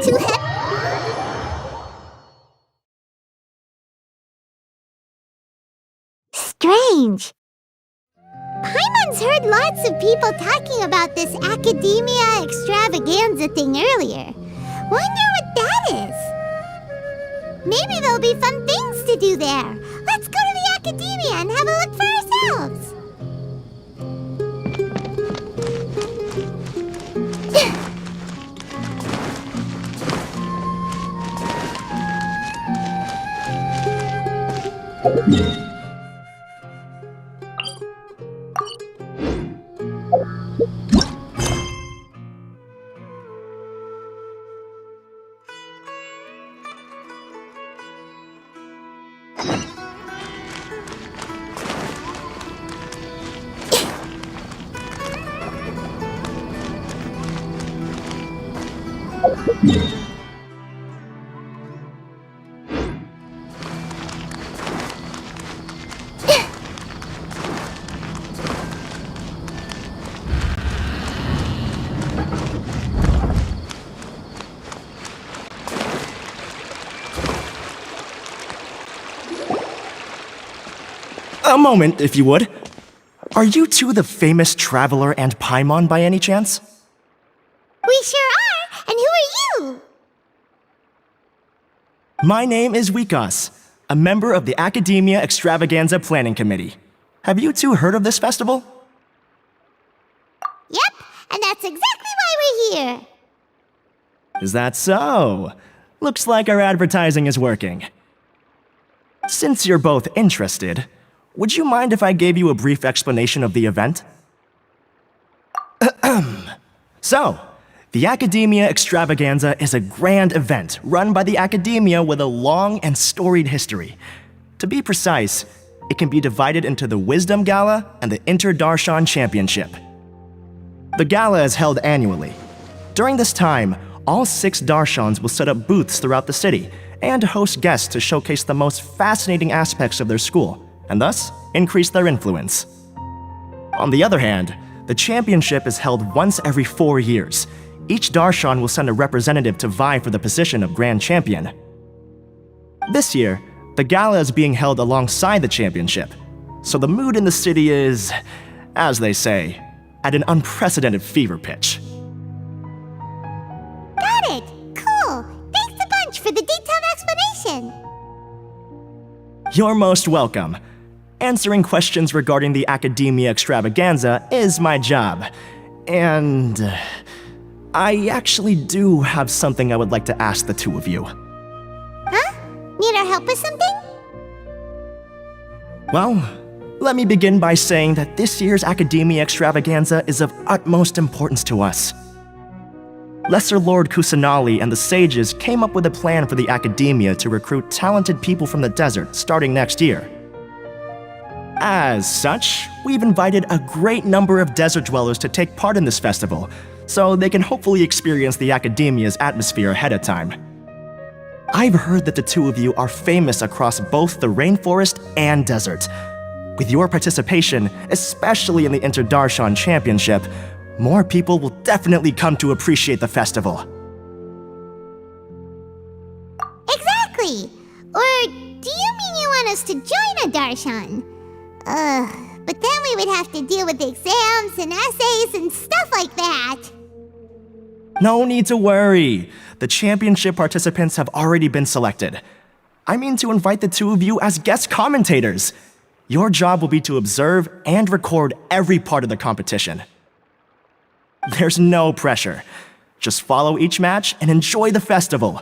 too heavy. Strange. Paimon's heard lots of people talking about this academia extravaganza thing earlier. Wonder what that is. Maybe there'll be fun things to do there. Let's go to the academia and have a look for ourselves. A moment, if you would. Are you two the famous Traveler and Paimon by any chance? We sure are! And who are you? My name is Wikas, a member of the Academia Extravaganza Planning Committee. Have you two heard of this festival? Yep, and that's exactly why we're here. Is that so? Looks like our advertising is working. Since you're both interested, would you mind if I gave you a brief explanation of the event? So, the Academia Extravaganza is a grand event run by the Academia with a long and storied history. To be precise, it can be divided into the Wisdom Gala and the Inter-Darshan Championship. The gala is held annually. During this time, all 6 Darshans will set up booths throughout the city and host guests to showcase the most fascinating aspects of their school, and thus increase their influence. On the other hand, the championship is held once every 4 years. Each Darshan will send a representative to vie for the position of Grand Champion. This year, the gala is being held alongside the championship, so the mood in the city is, as they say, at an unprecedented fever pitch. Got it! Cool! Thanks a bunch for the detailed explanation! You're most welcome. Answering questions regarding the Academia Extravaganza is my job. And I actually do have something I would like to ask the two of you. Huh? Need our help with something? Well, let me begin by saying that this year's Academia Extravaganza is of utmost importance to us. Lesser Lord Kusanali and the sages came up with a plan for the Academia to recruit talented people from the desert starting next year. As such, we've invited a great number of desert dwellers to take part in this festival, so they can hopefully experience the Academia's atmosphere ahead of time. I've heard that the two of you are famous across both the rainforest and desert. With your participation, especially in the Inter-Darshan Championship, more people will definitely come to appreciate the festival. Exactly! Or do you mean you want us to join a Darshan? But then we would have to deal with exams and essays and stuff like that. No need to worry. The championship participants have already been selected. I mean to invite the two of you as guest commentators. Your job will be to observe and record every part of the competition. There's no pressure. Just follow each match and enjoy the festival.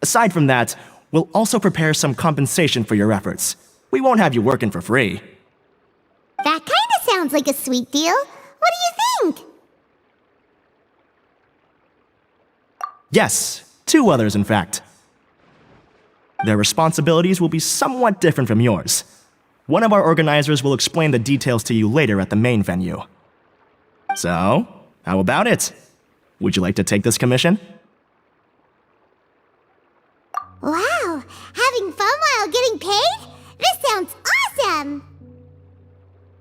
Aside from that, we'll also prepare some compensation for your efforts. We won't have you working for free. That kinda sounds like a sweet deal. What do you think? Yes, 2 others in fact. Their responsibilities will be somewhat different from yours. One of our organizers will explain the details to you later at the main venue. So, how about it? Would you like to take this commission? Wow! Having fun while getting paid? This sounds awesome!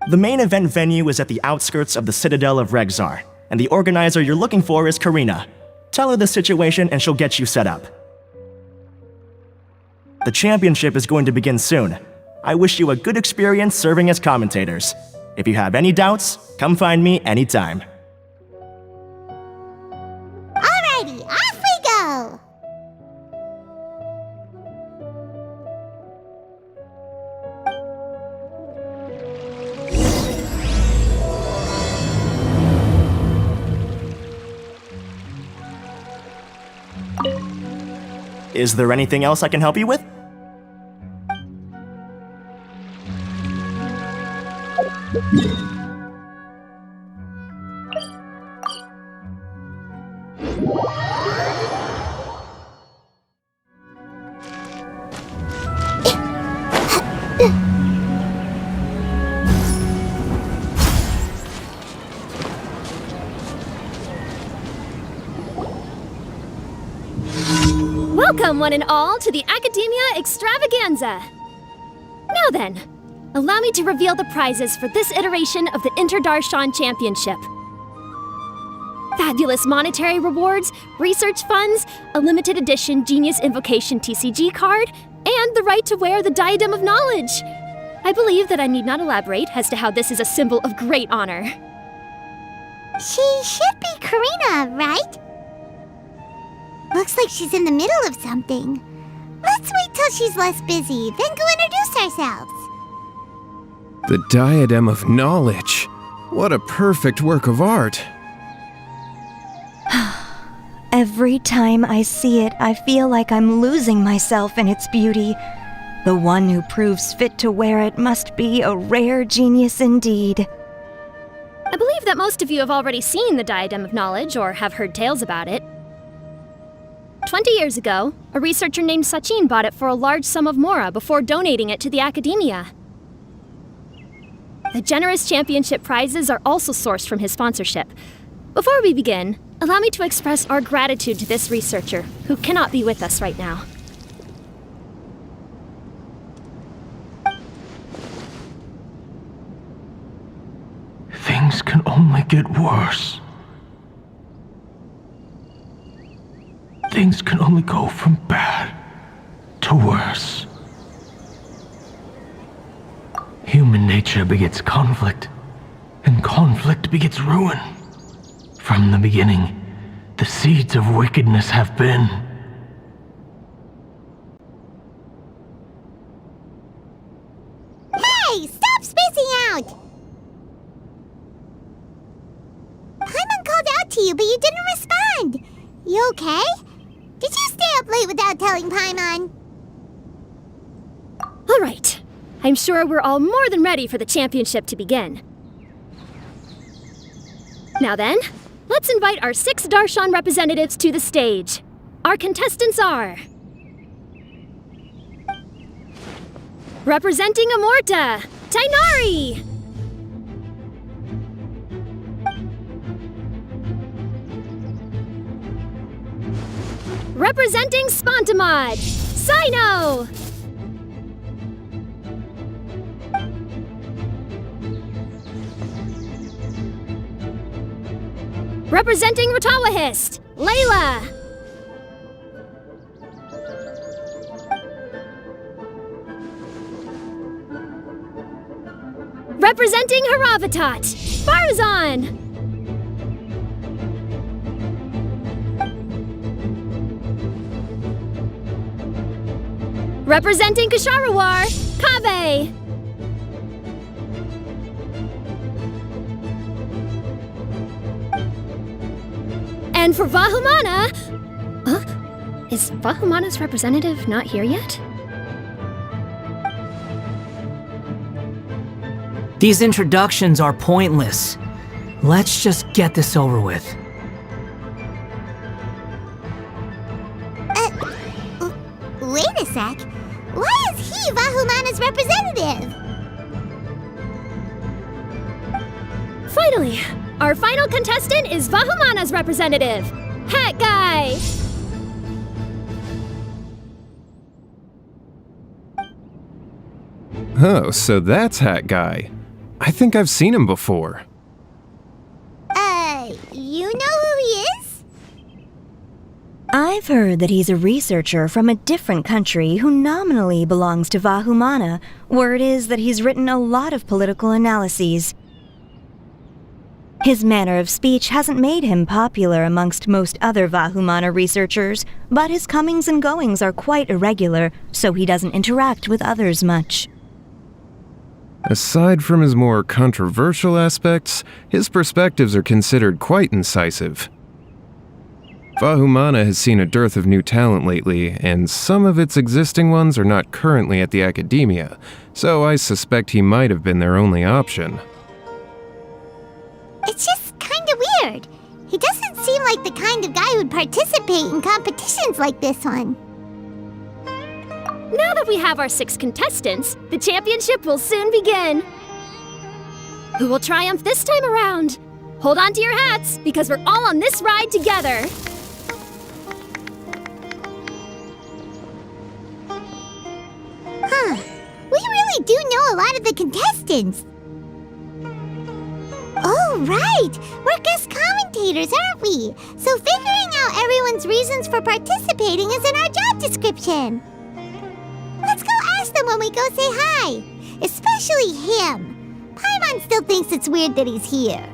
The main event venue is at the outskirts of the Citadel of Regzar, and the organizer you're looking for is Karina. Tell her the situation and she'll get you set up. The championship is going to begin soon. I wish you a good experience serving as commentators. If you have any doubts, come find me anytime. Alrighty, off we go! Is there anything else I can help you with? Welcome, one and all, to the Academia Extravaganza! Now then, allow me to reveal the prizes for this iteration of the Inter-Darshan Championship. Fabulous monetary rewards, research funds, a limited edition Genius Invocation TCG card, and the right to wear the Diadem of Knowledge! I believe that I need not elaborate as to how this is a symbol of great honor. She should be Karina, right? Looks like she's in the middle of something. Let's wait till she's less busy, then go introduce ourselves. The Diadem of Knowledge. What a perfect work of art. Every time I see it, I feel like I'm losing myself in its beauty. The one who proves fit to wear it must be a rare genius indeed. I believe that most of you have already seen the Diadem of Knowledge or have heard tales about it. 20 years ago, a researcher named Sachin bought it for a large sum of mora before donating it to the Academia. The generous championship prizes are also sourced from his sponsorship. Before we begin, allow me to express our gratitude to this researcher, who cannot be with us right now. Things can only get worse. Things can only go from bad to worse. Human nature begets conflict, and conflict begets ruin. From the beginning, the seeds of wickedness have been. Hey, stop spacing out! Paimon called out to you, but you didn't respond. You okay? Did you stay up late without telling Paimon? All right. I'm sure we're all more than ready for the championship to begin. Now then, let's invite our 6 Darshan representatives to the stage. Our contestants are... representing Amorta, Tainari! Representing Spontamod, Sino! Representing Ratawahist, Layla! Representing Haravatat, Farzan! Representing Kasharawar, Kaveh! And for Vahumana... Is Vahumana's representative not here yet? These introductions are pointless. Let's just get this over with. Wait a sec. Why is he Vahumana's representative? Finally, our final contestant is Vahumana's representative, Hat Guy! Oh, so that's Hat Guy. I think I've seen him before. You know who he is? I've heard that he's a researcher from a different country who nominally belongs to Vahumana. Word is that he's written a lot of political analyses. His manner of speech hasn't made him popular amongst most other Vahumana researchers, but his comings and goings are quite irregular, so he doesn't interact with others much. Aside from his more controversial aspects, his perspectives are considered quite incisive. Vahumana has seen a dearth of new talent lately, and some of its existing ones are not currently at the academia, so I suspect he might have been their only option. It's just kinda weird. He doesn't seem like the kind of guy who'd participate in competitions like this one. Now that we have our 6 contestants, the championship will soon begin. Who will triumph this time around? Hold on to your hats, because we're all on this ride together. Huh. We really do know a lot of the contestants. Oh, right! We're guest commentators, aren't we? So figuring out everyone's reasons for participating is in our job description. Let's go ask them when we go say hi. Especially him. Paimon still thinks it's weird that he's here.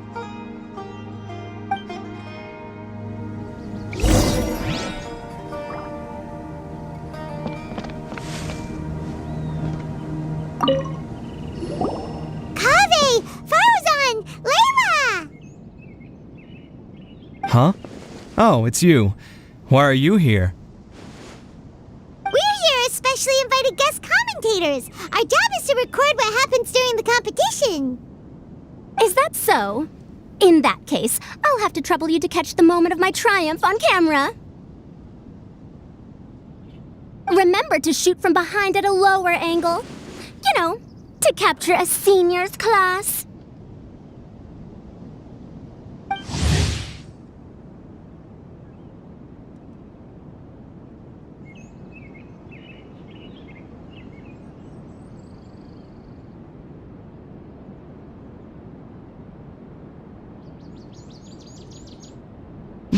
Kaveh! Farzan! Layla! Huh? Oh, it's you. Why are you here? We're here as specially invited guest commentators. Our job is to record what happens during the competition. Is that so? In that case, I'll have to trouble you to catch the moment of my triumph on camera. Remember to shoot from behind at a lower angle. You know, to capture a seniors class.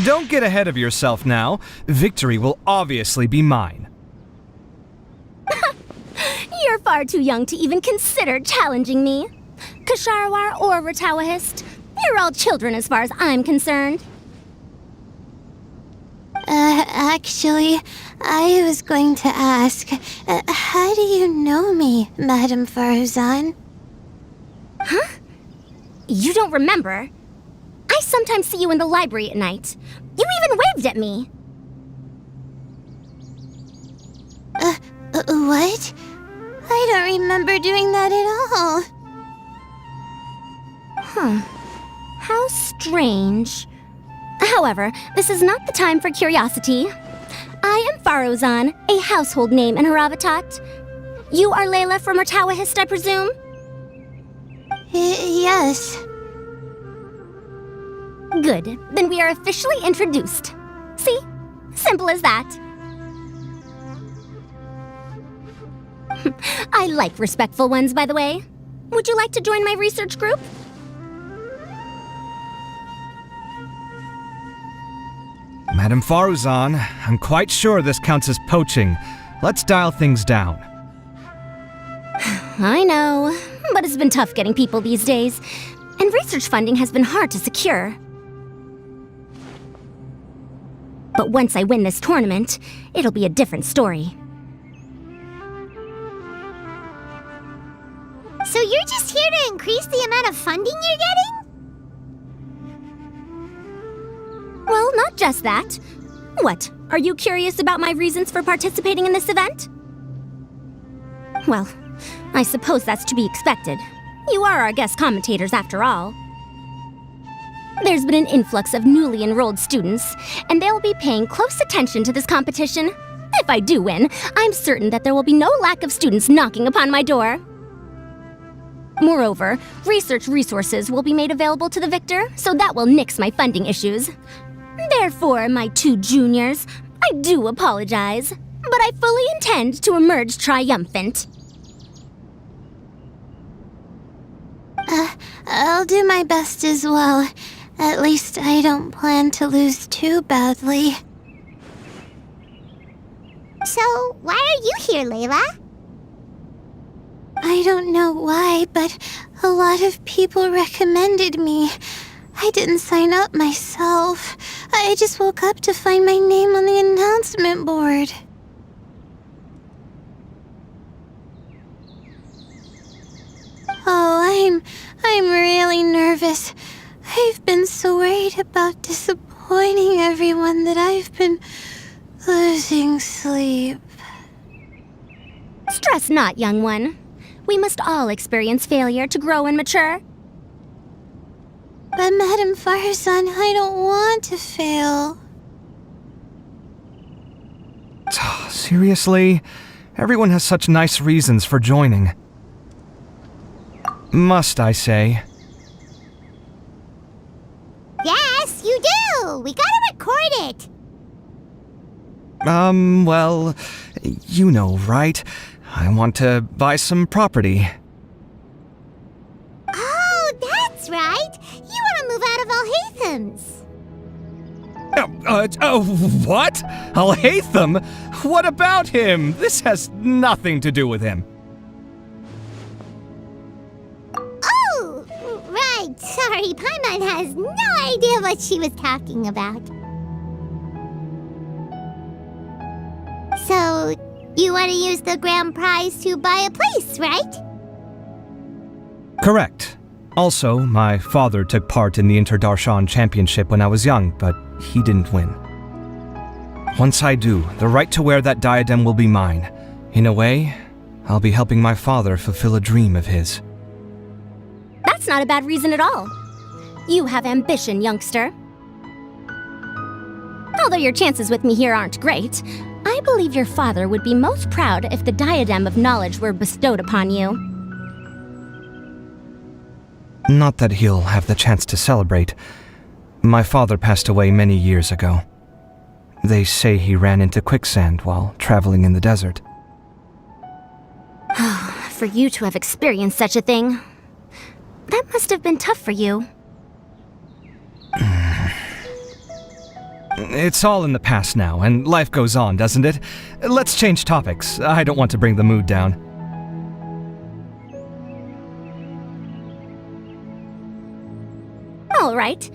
Don't get ahead of yourself now. Victory will obviously be mine. You're far too young to even consider challenging me. Kasharawar or Ratawahist, you're all children as far as I'm concerned. Actually, I was going to ask, how do you know me, Madame Farzan? Huh? You don't remember? I sometimes see you in the library at night. You even waved at me. What? I don't remember doing that at all. Huh. How strange. However, this is not the time for curiosity. I am Farozan, a household name in Haravatat. You are Layla from Ratawahist, I presume? Yes. Good. Then we are officially introduced. See? Simple as that. I like respectful ones, by the way. Would you like to join my research group? Madame Faruzan, I'm quite sure this counts as poaching. Let's dial things down. I know, but it's been tough getting people these days, and research funding has been hard to secure. But once I win this tournament, it'll be a different story. So you're just here to increase the amount of funding you're getting? Well, not just that. What, are you curious about my reasons for participating in this event? Well, I suppose that's to be expected. You are our guest commentators after all. There's been an influx of newly enrolled students, and they'll be paying close attention to this competition. If I do win, I'm certain that there will be no lack of students knocking upon my door. Moreover, research resources will be made available to the victor, so that will nix my funding issues. Therefore, my two juniors, I do apologize, but I fully intend to emerge triumphant. I'll do my best as well. At least I don't plan to lose too badly. So, why are you here, Layla? I don't know why, but a lot of people recommended me. I didn't sign up myself. I just woke up to find my name on the announcement board. Oh, I'm really nervous. I've been so worried about disappointing everyone that I've been losing sleep. Stress not, young one. We must all experience failure to grow and mature. But Madame Farzan, I don't want to fail. Seriously? Everyone has such nice reasons for joining. Must I say? Yes, you do! We gotta record it! Well, you know, right? I want to buy some property. Oh, that's right! You want to move out of Alhaitham's. What? Alhaitham? What about him? This has nothing to do with him. Oh, right. Sorry, Paimon has no idea what she was talking about. So, you want to use the grand prize to buy a place, right? Correct. Also, my father took part in the Inter-Darshan Championship when I was young, but he didn't win. Once I do, the right to wear that diadem will be mine. In a way, I'll be helping my father fulfill a dream of his. That's not a bad reason at all. You have ambition, youngster. Although your chances with me here aren't great, I believe your father would be most proud if the diadem of knowledge were bestowed upon you. Not that he'll have the chance to celebrate. My father passed away many years ago. They say he ran into quicksand while traveling in the desert. For you to have experienced such a thing, that must have been tough for you. It's all in the past now, and life goes on, doesn't it? Let's change topics. I don't want to bring the mood down. All right.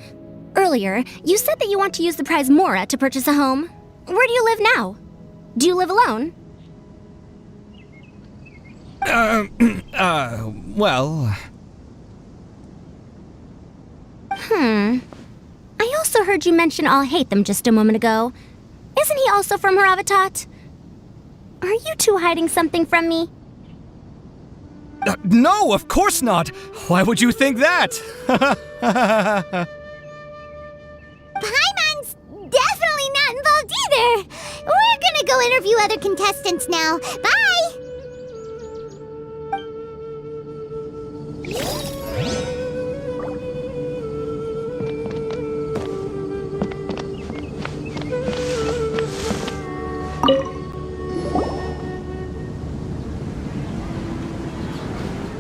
Earlier, you said that you want to use the prize Mora to purchase a home. Where do you live now? Do you live alone? Well... I also heard you mention Alhaitham just a moment ago. Isn't he also from Haravatat? Are you two hiding something from me? No, of course not! Why would you think that? Paimon's definitely not involved either! We're gonna go interview other contestants now. Bye!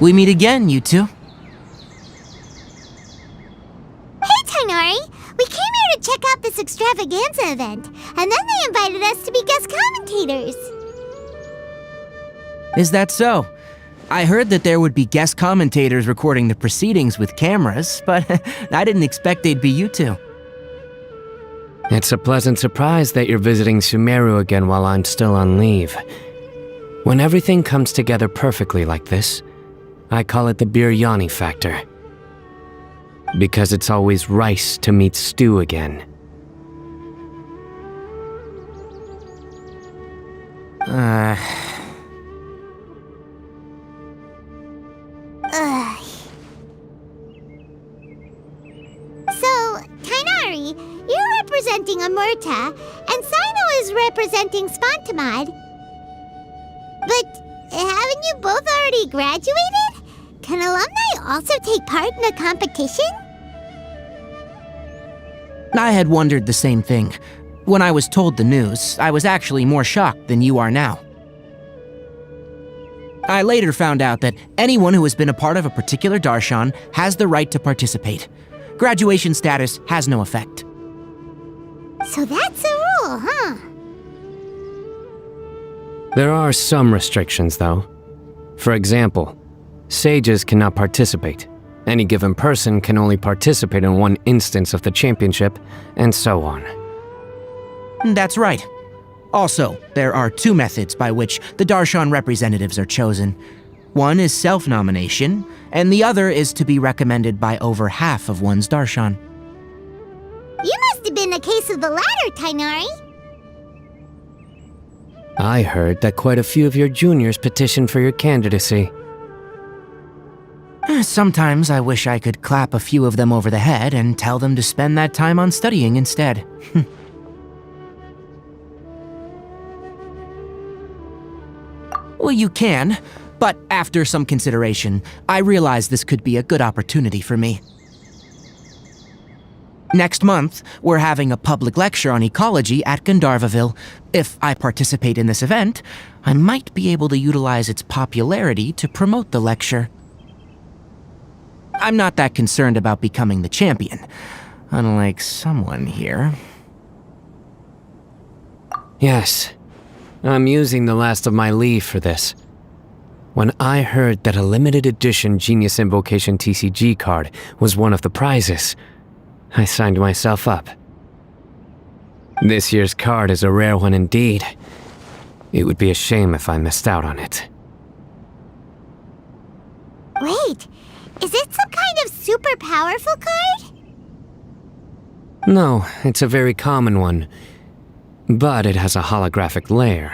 We meet again, you two. Hey, Tainari! We came here to check out this extravaganza event, and then they invited us to be guest commentators. Is that so? I heard that there would be guest commentators recording the proceedings with cameras, but I didn't expect they'd be you two. It's a pleasant surprise that you're visiting Sumeru again while I'm still on leave. When everything comes together perfectly like this, I call it the biryani factor. Because it's always rice to meet stew again. So, Tainari, you're representing Amurta, and Sino is representing Spontamad. But haven't you both already graduated? Can alumni also take part in the competition? I had wondered the same thing. When I was told the news, I was actually more shocked than you are now. I later found out that anyone who has been a part of a particular darshan has the right to participate. Graduation status has no effect. So that's a rule, huh? There are some restrictions, though. For example, sages cannot participate. Any given person can only participate in one instance of the championship, and so on. That's right. Also, there are two methods by which the Darshan representatives are chosen. One is self-nomination, and the other is to be recommended by over half of one's Darshan. You must have been a case of the latter, Tainari. I heard that quite a few of your juniors petitioned for your candidacy. Sometimes I wish I could clap a few of them over the head and tell them to spend that time on studying instead. Well, you can, but after some consideration, I realize this could be a good opportunity for me. Next month, we're having a public lecture on ecology at Gandharvaville. If I participate in this event, I might be able to utilize its popularity to promote the lecture. I'm not that concerned about becoming the champion, unlike someone here. Yes, I'm using the last of my leave for this. When I heard that a limited edition Genius Invocation TCG card was one of the prizes, I signed myself up. This year's card is a rare one indeed. It would be a shame if I missed out on it. Wait, is it some kind of super powerful card? No, it's a very common one, but it has a holographic layer.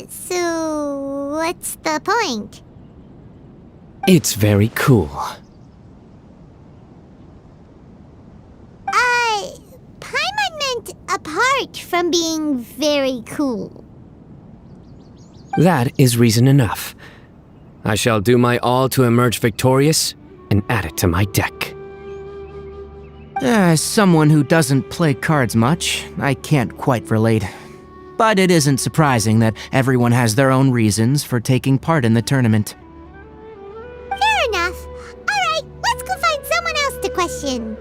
So what's the point? It's very cool. Paimon meant apart from being very cool. That is reason enough. I shall do my all to emerge victorious and add it to my deck. As someone who doesn't play cards much, I can't quite relate. But it isn't surprising that everyone has their own reasons for taking part in the tournament. Fair enough. Alright, let's go find someone else to question.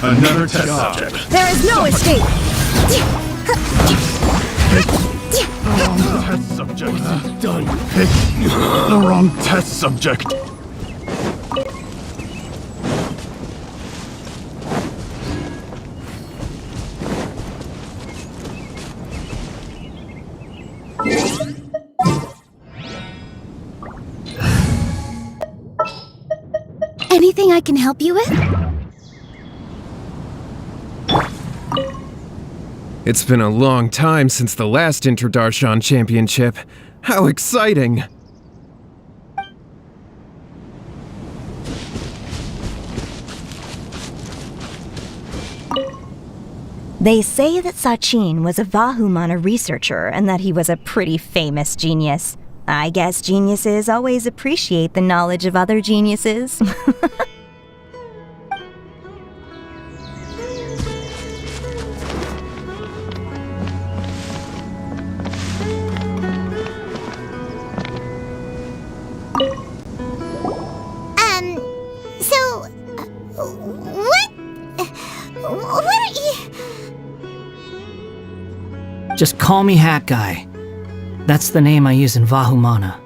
Another test subject. There is no escape! Test subject. Done. Pick the wrong test subject. Anything I can help you with? It's been a long time since the last Inter-Darshan Championship. How exciting! They say that Sachin was a Vahumana researcher and that he was a pretty famous genius. I guess geniuses always appreciate the knowledge of other geniuses. What are you... Just call me Hat Guy. That's the name I use in Vahumana.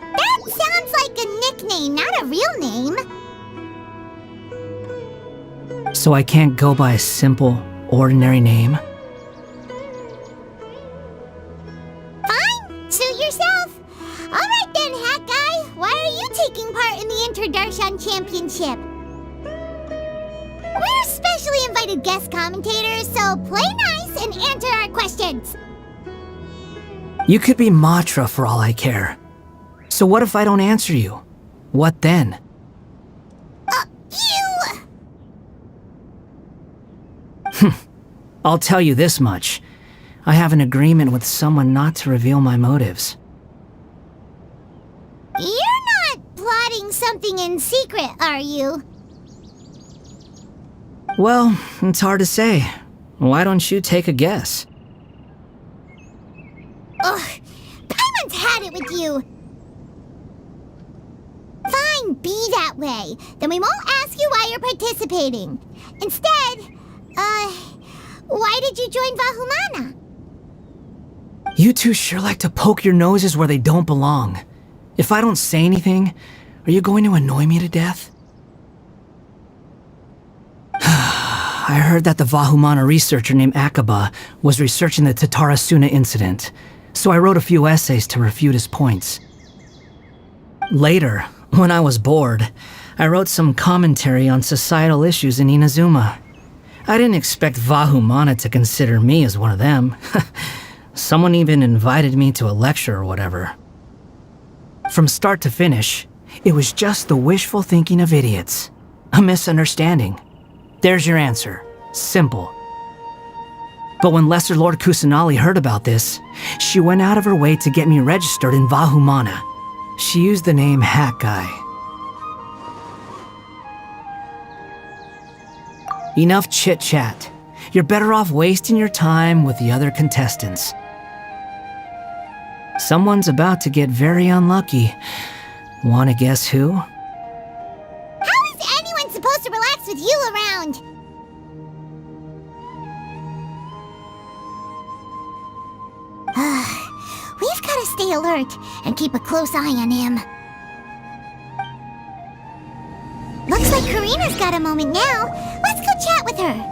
That sounds like a nickname, not a real name. So I can't go by a simple, ordinary name? Fine, suit yourself. Alright then, Hat Guy. Why are you taking part in the Inter-Darshan Championship? We're specially invited guest commentators, so play nice and answer our questions. You could be Matra for all I care. So what if I don't answer you? What then? I'll tell you this much. I have an agreement with someone not to reveal my motives. acting in secret, are you? Well, it's hard to say. Why don't you take a guess? Ugh, Paimon's had it with you. Fine, be that way. Then we won't ask you why you're participating. Instead, why did you join Vahumana? You two sure like to poke your noses where they don't belong. If I don't say anything, are you going to annoy me to death? I heard that the Vahumana researcher named Akaba was researching the Tatarasuna incident, so I wrote a few essays to refute his points. Later, when I was bored, I wrote some commentary on societal issues in Inazuma. I didn't expect Vahumana to consider me as one of them. Someone even invited me to a lecture or whatever. From start to finish, it was just the wishful thinking of idiots. A misunderstanding. There's your answer. Simple. But when Lesser Lord Kusanali heard about this, she went out of her way to get me registered in Vahumana. She used the name Hat Guy. Enough chit-chat. You're better off wasting your time with the other contestants. Someone's about to get very unlucky. Wanna guess who? How is anyone supposed to relax with you around? We've gotta stay alert and keep a close eye on him. Looks like Karina's got a moment now. Let's go chat with her.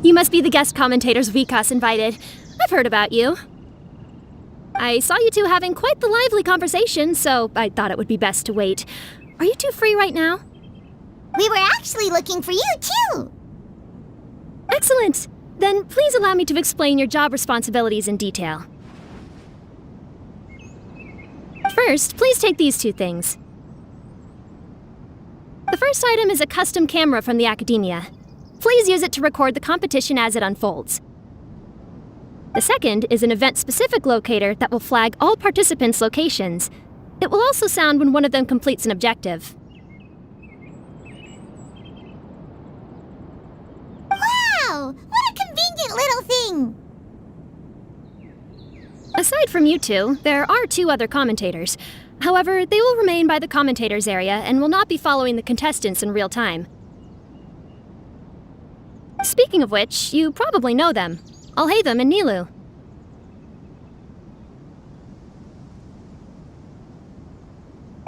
You must be the guest commentators Vikas invited. I've heard about you. I saw you two having quite the lively conversation, so I thought it would be best to wait. Are you two free right now? We were actually looking for you, too. Excellent. Then please allow me to explain your job responsibilities in detail. First, please take these two things. The first item is a custom camera from the Academia. Please use it to record the competition as it unfolds. The second is an event-specific locator that will flag all participants' locations. It will also sound when one of them completes an objective. Wow! What a convenient little thing! Aside from you two, there are two other commentators. However, they will remain by the commentators area and will not be following the contestants in real time. Speaking of which, you probably know them. Alhaitham and Nilu.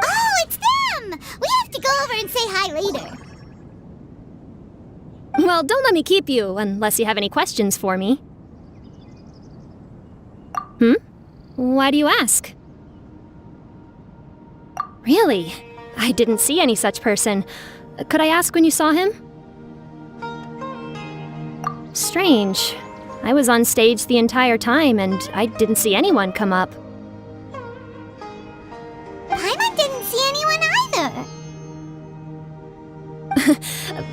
Oh, it's them! We have to go over and say hi later. Well, don't let me keep you, unless you have any questions for me. Why do you ask? Really? I didn't see any such person. Could I ask when you saw him? Strange. I was on stage the entire time, and I didn't see anyone come up. Paimon didn't see anyone either.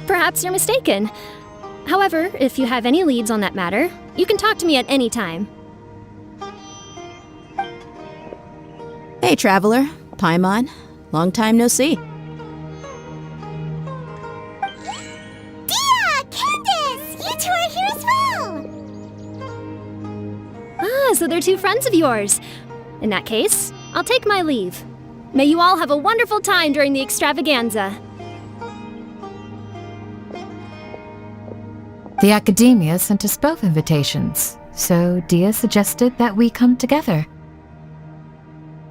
Perhaps you're mistaken. However, if you have any leads on that matter, you can talk to me at any time. Hey, Traveler. Paimon. Long time no see. So they're two friends of yours. In that case, I'll take my leave. May you all have a wonderful time during the extravaganza. The Academia sent us both invitations, so Dia suggested that we come together.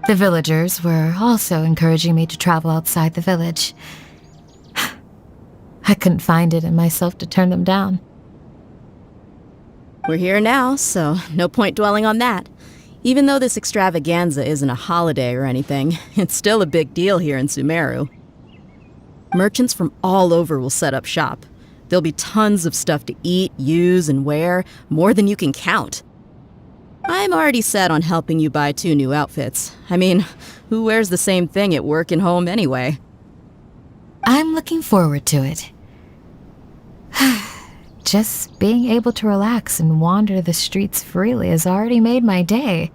The villagers were also encouraging me to travel outside the village. I couldn't find it in myself to turn them down. We're here now, so no point dwelling on that. Even though this extravaganza isn't a holiday or anything, it's still a big deal here in Sumeru. Merchants from all over will set up shop. There'll be tons of stuff to eat, use, and wear, more than you can count. I'm already set on helping you buy 2 new outfits. I mean, who wears the same thing at work and home anyway? I'm looking forward to it. Just being able to relax and wander the streets freely has already made my day.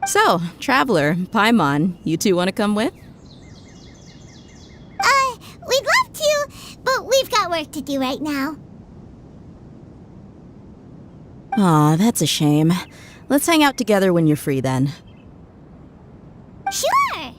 So, Traveler, Paimon, you two want to come with? We'd love to, but we've got work to do right now. Aw, that's a shame. Let's hang out together when you're free then. Sure!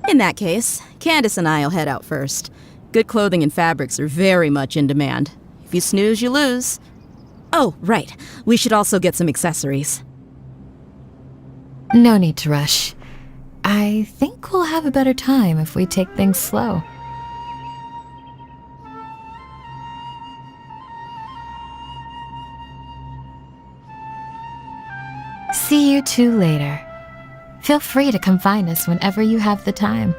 In that case, Candace and I'll head out first. Good clothing and fabrics are very much in demand. If you snooze, you lose. Oh, right. We should also get some accessories. No need to rush. I think we'll have a better time if we take things slow. See you two later. Feel free to come find us whenever you have the time.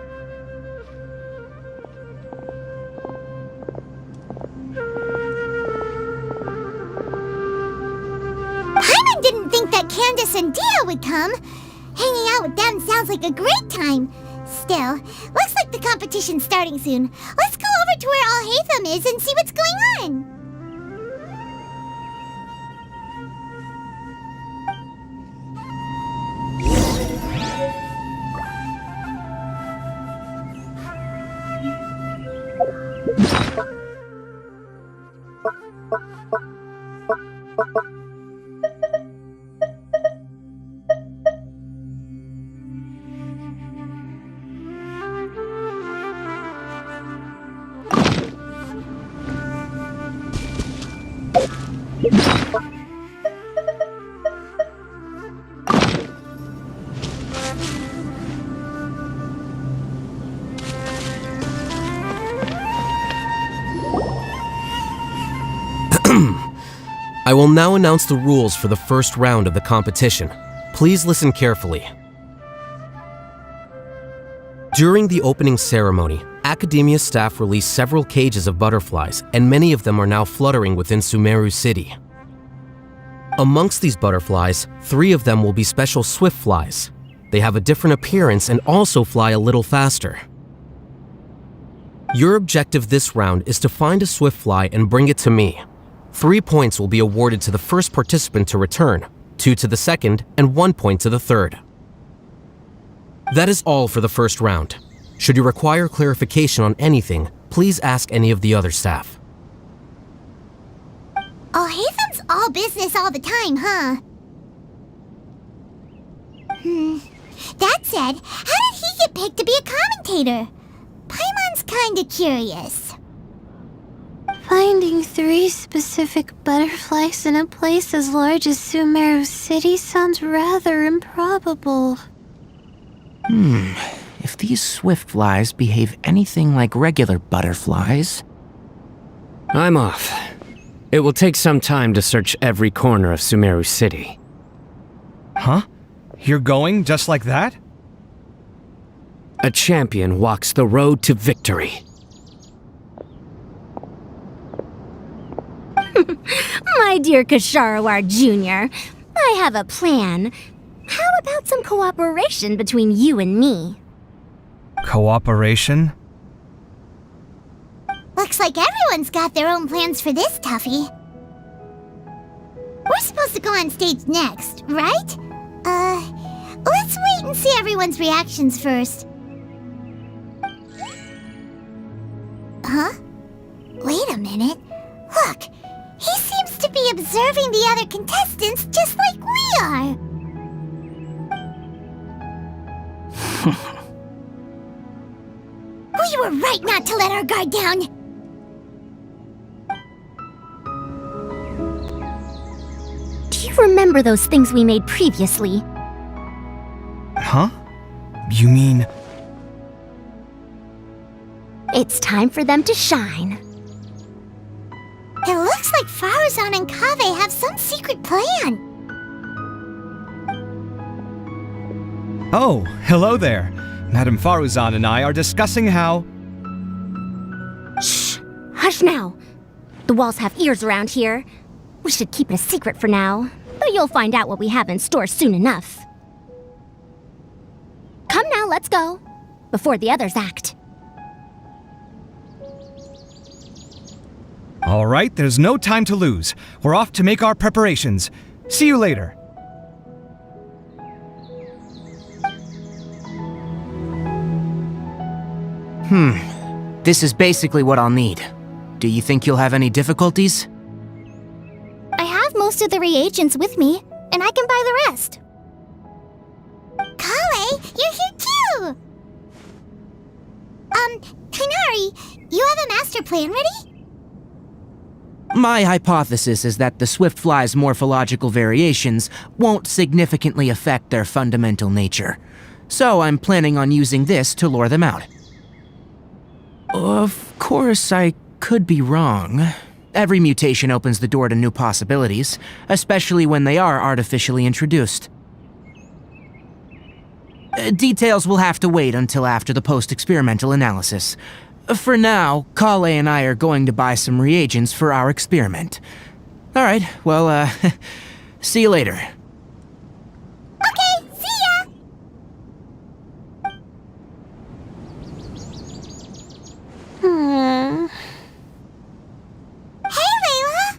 Paimon didn't think that Candace and Dia would come. Hanging out with them sounds like a great time. Still, looks like the competition's starting soon. Let's go over to where Alhaitham is and see what's going on. I will now announce the rules for the first round of the competition. Please listen carefully. During the opening ceremony, Academia staff released several cages of butterflies, and many of them are now fluttering within Sumeru City. Amongst these butterflies, 3 of them will be special swift flies. They have a different appearance and also fly a little faster. Your objective this round is to find a swift fly and bring it to me. 3 points will be awarded to the first participant to return, 2 to the second, and 1 point to the third. That is all for the first round. Should you require clarification on anything, please ask any of the other staff. Alhaitham's all business all the time, huh? That said, how did he get picked to be a commentator? Paimon's kinda curious. Finding 3 specific butterflies in a place as large as Sumeru City sounds rather improbable. If these swift flies behave anything like regular butterflies... I'm off. It will take some time to search every corner of Sumeru City. Huh? You're going just like that? A champion walks the road to victory. My dear Kasharawar Jr., I have a plan. How about some cooperation between you and me? Cooperation? Looks like everyone's got their own plans for this, Tuffy. We're supposed to go on stage next, right? Let's wait and see everyone's reactions first. Huh? Wait a minute. Look, he seems to be observing the other contestants just like we are. We were right not to let our guard down. Do you remember those things we made previously? Huh? You mean... It's time for them to shine. It looks like Faruzan and Kaveh have some secret plan. Oh, hello there. Madame Faruzan and I are discussing how... Shh! Hush now! The The walls have ears around here. We should keep it a secret for now, but you'll find out what we have in store soon enough. Come now, let's go, before the others act. All right, there's no time to lose. We're off to make our preparations. See you later. This is basically what I'll need. Do you think you'll have any difficulties? I have most of the reagents with me, and I can buy the rest. Kale, you're here too! Kainari, you have a master plan ready? My hypothesis is that the Swiftfly's morphological variations won't significantly affect their fundamental nature. So I'm planning on using this to lure them out. Of course, I could be wrong. Every mutation opens the door to new possibilities, especially when they are artificially introduced. Details will have to wait until after the post-experimental analysis. For now, Kale and I are going to buy some reagents for our experiment. Alright, well, see you later. Okay, see ya! Hey, Layla!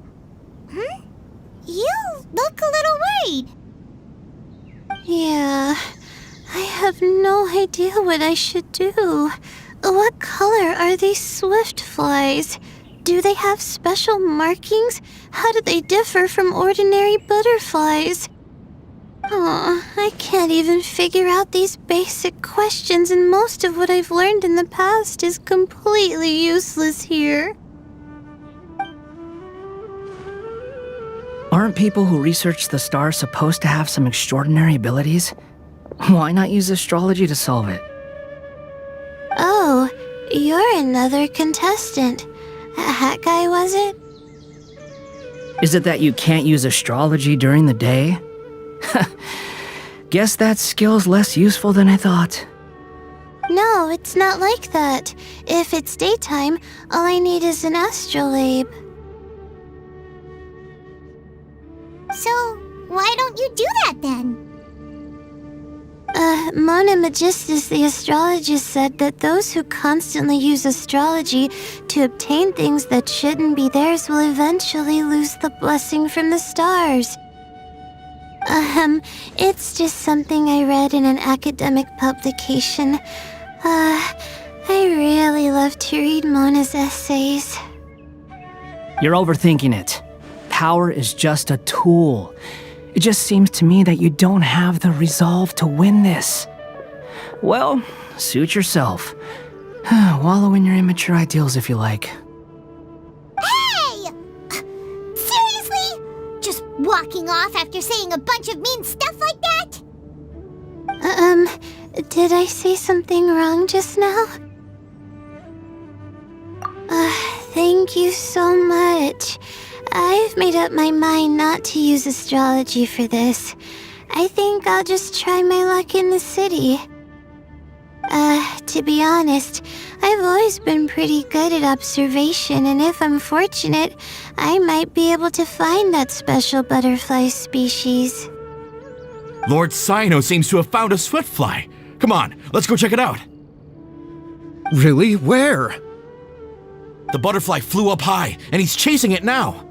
You look a little worried. Yeah, I have no idea what I should do. What color are these Swiftflies? Do they have special markings? How do they differ from ordinary butterflies? I can't even figure out these basic questions, and most of what I've learned in the past is completely useless here. Aren't people who research the stars supposed to have some extraordinary abilities? Why not use astrology to solve it? Oh, you're another contestant. That guy, was it? Is it that you can't use astrology during the day? Guess that skill's less useful than I thought. No, it's not like that. If it's daytime, all I need is an astrolabe. So, why don't you do that then? Mona Magistus the astrologist said that those who constantly use astrology to obtain things that shouldn't be theirs will eventually lose the blessing from the stars. It's just something I read in an academic publication. I really love to read Mona's essays. You're overthinking it. Power is just a tool. It just seems to me that you don't have the resolve to win this. Well, suit yourself. Wallow in your immature ideals if you like. Hey! Seriously? Just walking off after saying a bunch of mean stuff like that? Did I say something wrong just now? Thank you so much. I've made up my mind not to use astrology for this. I think I'll just try my luck in the city. To be honest, I've always been pretty good at observation, and if I'm fortunate, I might be able to find that special butterfly species. Lord Sino seems to have found a Swiftfly. Come on, let's go check it out. Really? Where? The butterfly flew up high, and he's chasing it now.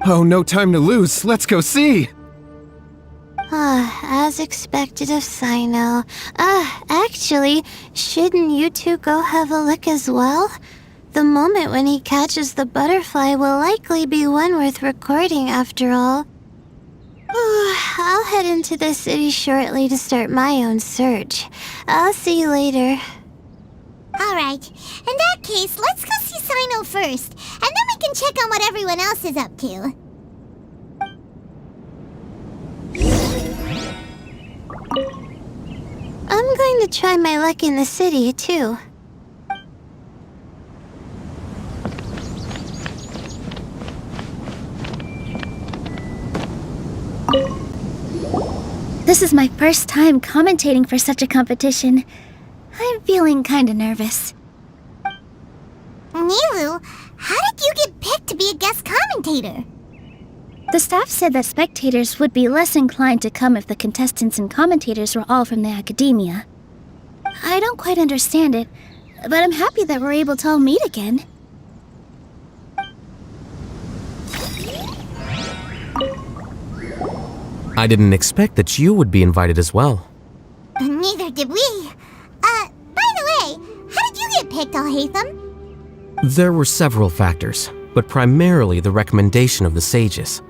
Oh, no time to lose. Let's go see. As expected of Sino. Actually, shouldn't you two go have a look as well? The moment when he catches the butterfly will likely be one worth recording after all. I'll head into the city shortly to start my own search. I'll see you later. Alright, in that case, let's go see Sino first, and then we can check on what everyone else is up to. I'm going to try my luck in the city, too. This is my first time commentating for such a competition. I'm feeling kinda nervous. Nilu, How did you get picked to be a guest commentator? The staff said that spectators would be less inclined to come if the contestants and commentators were all from the academia. I don't quite understand it, but I'm happy that we're able to all meet again. I didn't expect that you would be invited as well. Neither did we. By the way, how did you get picked, Alhaitham? There were several factors, but primarily the recommendation of the sages.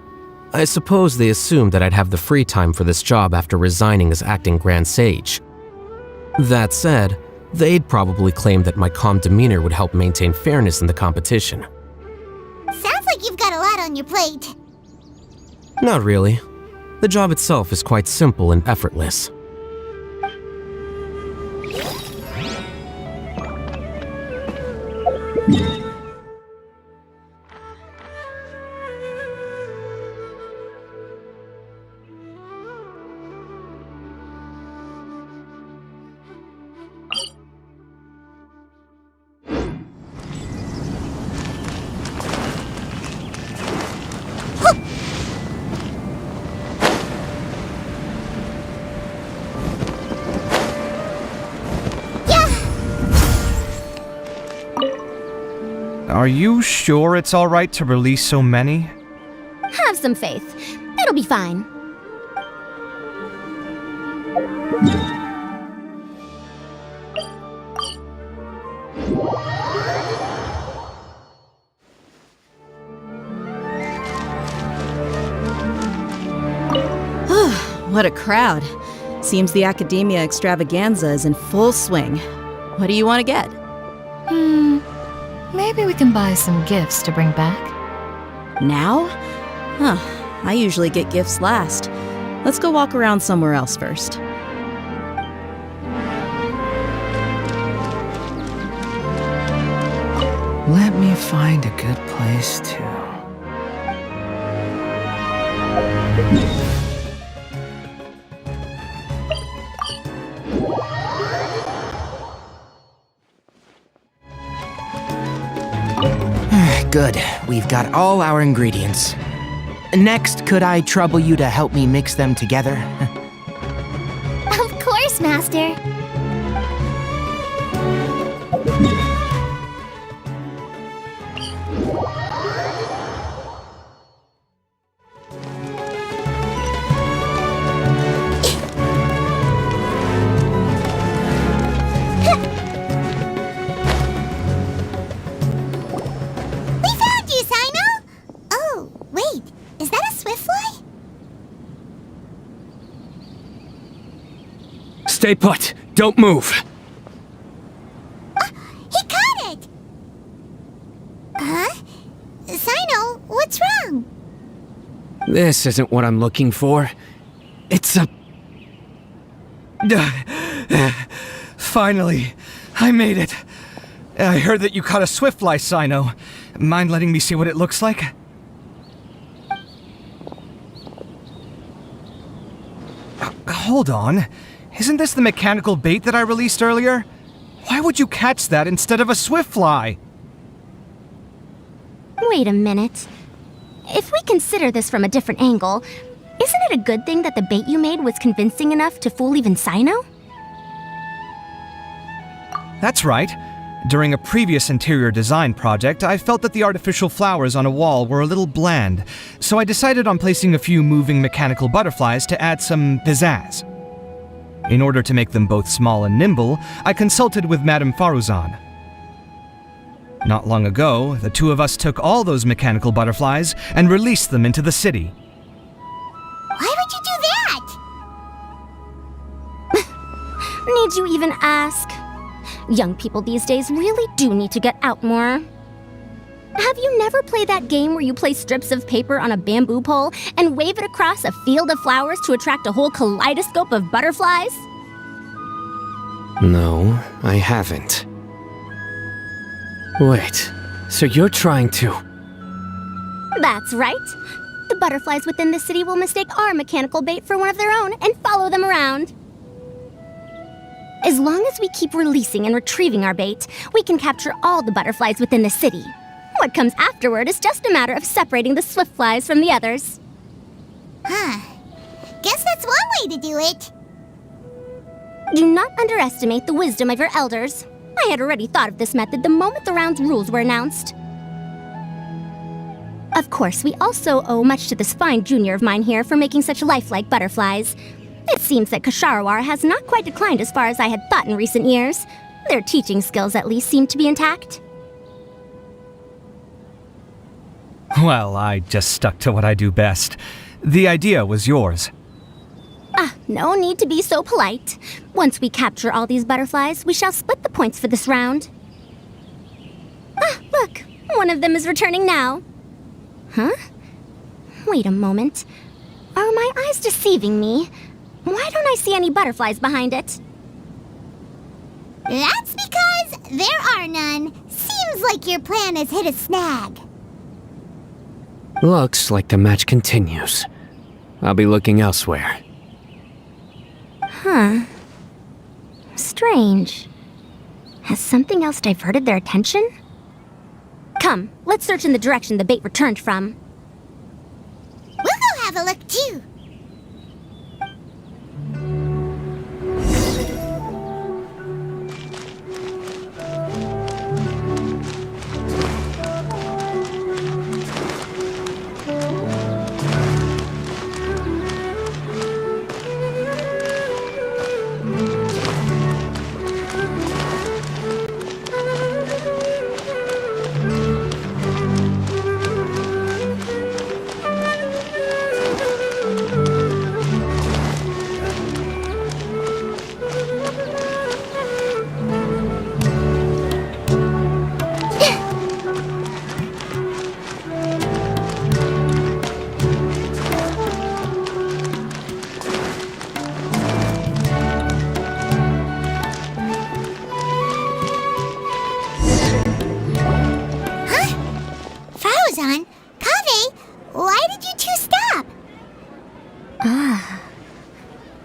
I suppose they assumed that I'd have the free time for this job after resigning as acting Grand Sage. That said, they'd probably claimed that my calm demeanor would help maintain fairness in the competition. Sounds like you've got a lot on your plate. Not really. The job itself is quite simple and effortless. Are you sure it's alright to release so many? Have some faith. It'll be fine. What a crowd. Seems the Academia Extravaganza is in full swing. What do you want to get? Maybe we can buy some gifts to bring back. Now? Huh. I usually get gifts last. Let's go walk around somewhere else first. Let me find a good place to... Good. We've got all our ingredients. Next, could I trouble you to help me mix them together? Of course, Master. Stay put! Don't move! He caught it! Huh? Sino, what's wrong? This isn't what I'm looking for. It's a... Finally, I made it. I heard that you caught a swiftfly, Sino. Mind letting me see what it looks like? Hold on. Isn't this the mechanical bait that I released earlier? Why would you catch that instead of a swiftfly? Wait a minute. If we consider this from a different angle, isn't it a good thing that the bait you made was convincing enough to fool even Sino? That's right. During a previous interior design project, I felt that the artificial flowers on a wall were a little bland, so I decided on placing a few moving mechanical butterflies to add some pizzazz. In order to make them both small and nimble, I consulted with Madame Faruzan. Not long ago, the two of us took all those mechanical butterflies and released them into the city. Why would you do that? Need you even ask? Young people these days really do need to get out more. Have you never played that game where you place strips of paper on a bamboo pole and wave it across a field of flowers to attract a whole kaleidoscope of butterflies? No, I haven't. Wait, so you're trying to... That's right. The butterflies within the city will mistake our mechanical bait for one of their own and follow them around. As long as we keep releasing and retrieving our bait, we can capture all the butterflies within the city. What comes afterward is just a matter of separating the swift flies from the others. Huh. Guess that's one way to do it. Do not underestimate the wisdom of your elders. I had already thought of this method the moment the round's rules were announced. Of course, we also owe much to this fine junior of mine here for making such lifelike butterflies. It seems that Kasharawar has not quite declined as far as I had thought in recent years. Their teaching skills at least seem to be intact. Well, I just stuck to what I do best. The idea was yours. No need to be so polite. Once we capture all these butterflies, we shall split the points for this round. Look, one of them is returning now. Huh? Wait a moment. Are my eyes deceiving me? Why don't I see any butterflies behind it? That's because there are none. Seems like your plan has hit a snag. Looks like the match continues. I'll be looking elsewhere. Huh. Strange. Has something else diverted their attention? Come, let's search in the direction the bait returned from. We'll go have a look too.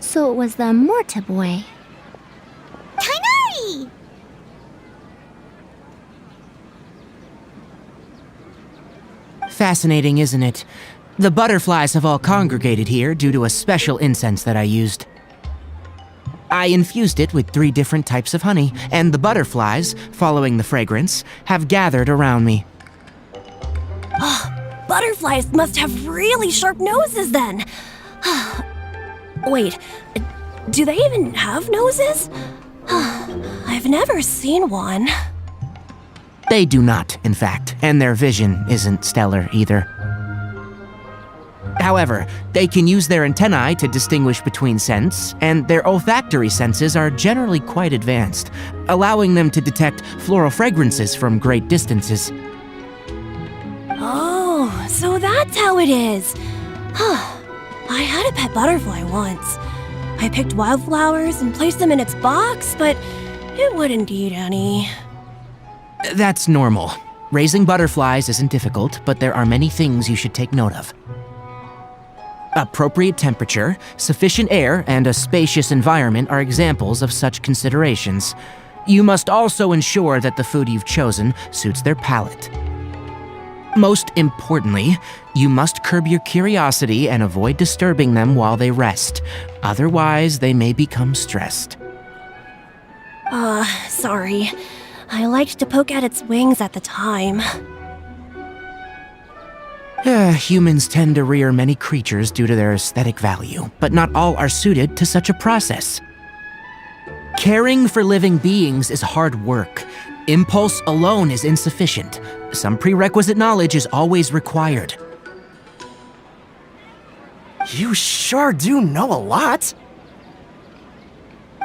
So it was the Morta boy. Kainari! Fascinating, isn't it? The butterflies have all congregated here due to a special incense that I used. I infused it with 3 different types of honey, and the butterflies, following the fragrance, have gathered around me. Butterflies must have really sharp noses then. Wait, do they even have noses? I've never seen one. They do not, in fact, and their vision isn't stellar either. However, they can use their antennae to distinguish between scents, and their olfactory senses are generally quite advanced, allowing them to detect floral fragrances from great distances. Oh, so that's how it is. I had a pet butterfly once. I picked wildflowers and placed them in its box, but it wouldn't eat any. That's normal. Raising butterflies isn't difficult, but there are many things you should take note of. Appropriate temperature, sufficient air, and a spacious environment are examples of such considerations. You must also ensure that the food you've chosen suits their palate. Most importantly, you must curb your curiosity and avoid disturbing them while they rest. Otherwise, they may become stressed. Sorry. I liked to poke at its wings at the time. Humans tend to rear many creatures due to their aesthetic value, but not all are suited to such a process. Caring for living beings is hard work. Impulse alone is insufficient. Some prerequisite knowledge is always required. You sure do know a lot.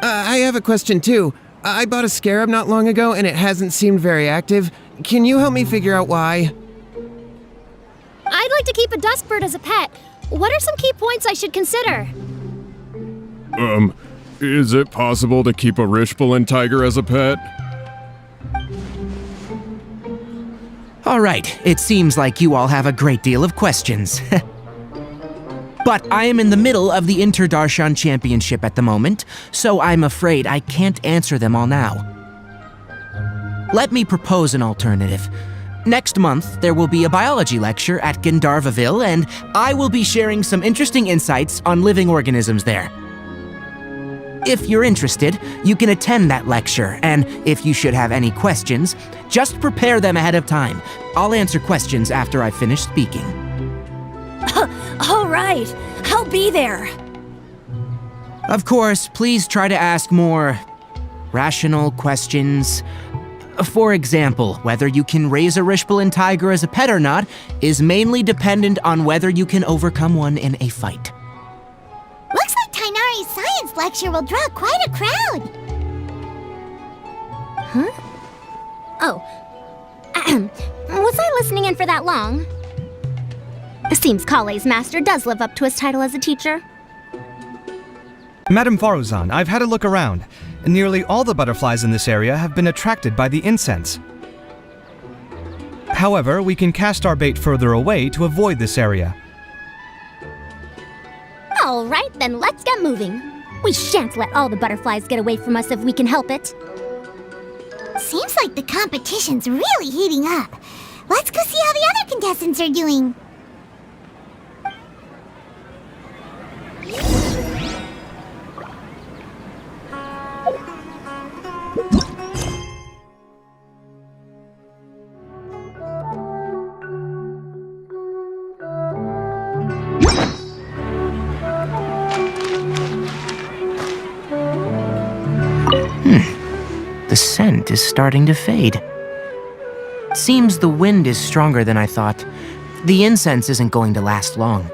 I have a question too. I bought a scarab not long ago and it hasn't seemed very active. Can you help me figure out why? I'd like to keep a dustbird as a pet. What are some key points I should consider? Is it possible to keep a Rishbalin tiger as a pet? All right, it seems like you all have a great deal of questions. But I am in the middle of the Inter-Darshan Championship at the moment, so I'm afraid I can't answer them all now. Let me propose an alternative. Next month, there will be a biology lecture at Gandharvaville, and I will be sharing some interesting insights on living organisms there. If you're interested, you can attend that lecture, and if you should have any questions, just prepare them ahead of time. I'll answer questions after I finish speaking. All right, I'll be there. Of course, please try to ask more rational questions. For example, whether you can raise a Rishpalin tiger as a pet or not is mainly dependent on whether you can overcome one in a fight. Looks like Tainari's science lecture will draw quite a crowd. Huh? Oh. Was I listening in for that long? Seems Kale's master does live up to his title as a teacher. Madame Faruzan, I've had a look around. Nearly all the butterflies in this area have been attracted by the incense. However, we can cast our bait further away to avoid this area. All right, then let's get moving. We shan't let all the butterflies get away from us if we can help it. Seems like the competition's really heating up. Let's go see how the other contestants are doing. The scent is starting to fade. Seems the wind is stronger than I thought. The incense isn't going to last long.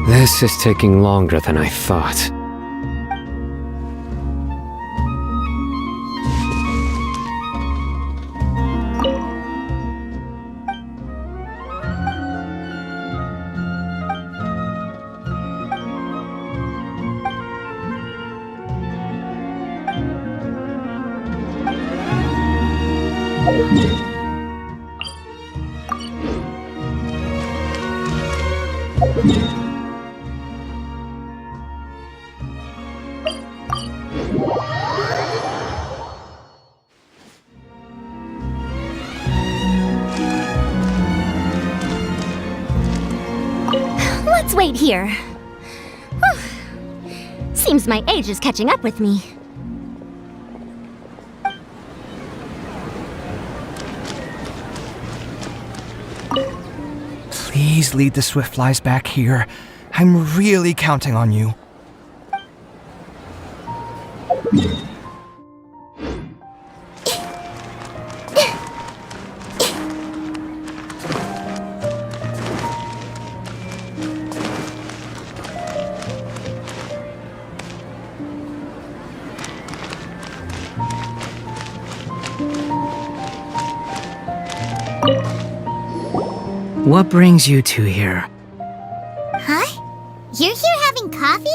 This is taking longer than I thought. Let's wait here. Whew. Seems my age is catching up with me. Please lead the Swiftflies back here. I'm really counting on you. What brings you two here? Huh? You're here having coffee?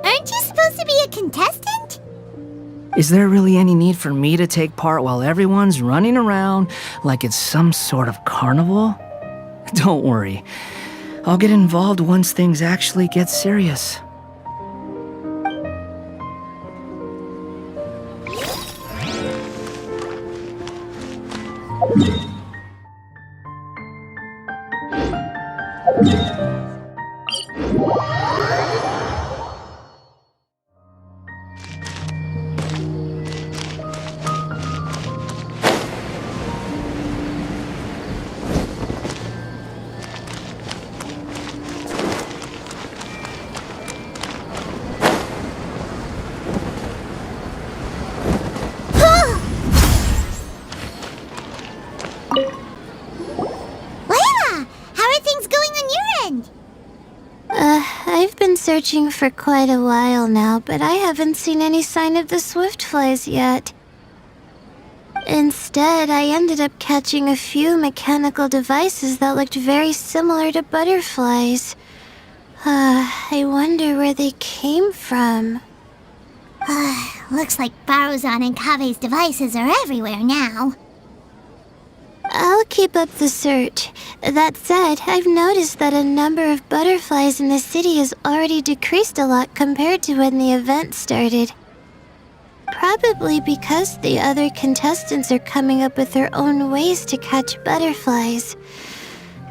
Aren't you supposed to be a contestant? Is there really any need for me to take part while everyone's running around like it's some sort of carnival? Don't worry. I'll get involved once things actually get serious. I've been searching for quite a while now, but I haven't seen any sign of the swiftflies yet. Instead, I ended up catching a few mechanical devices that looked very similar to butterflies. I wonder where they came from. Looks like Baruzan and Kave's devices are everywhere now. I'll keep up the search. That said, I've noticed that a number of butterflies in the city has already decreased a lot compared to when the event started. Probably because the other contestants are coming up with their own ways to catch butterflies.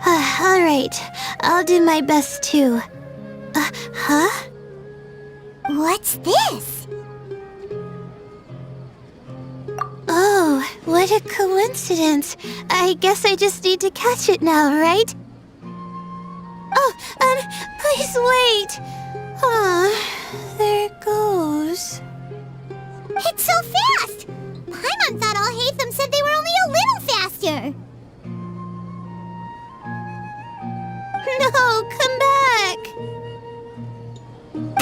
Alright, I'll do my best too. Huh? What's this? Oh, what a coincidence. I guess I just need to catch it now, right? Oh, please wait. There it goes. It's so fast! Paimon thought all Hatham said they were only a little faster. No, come back.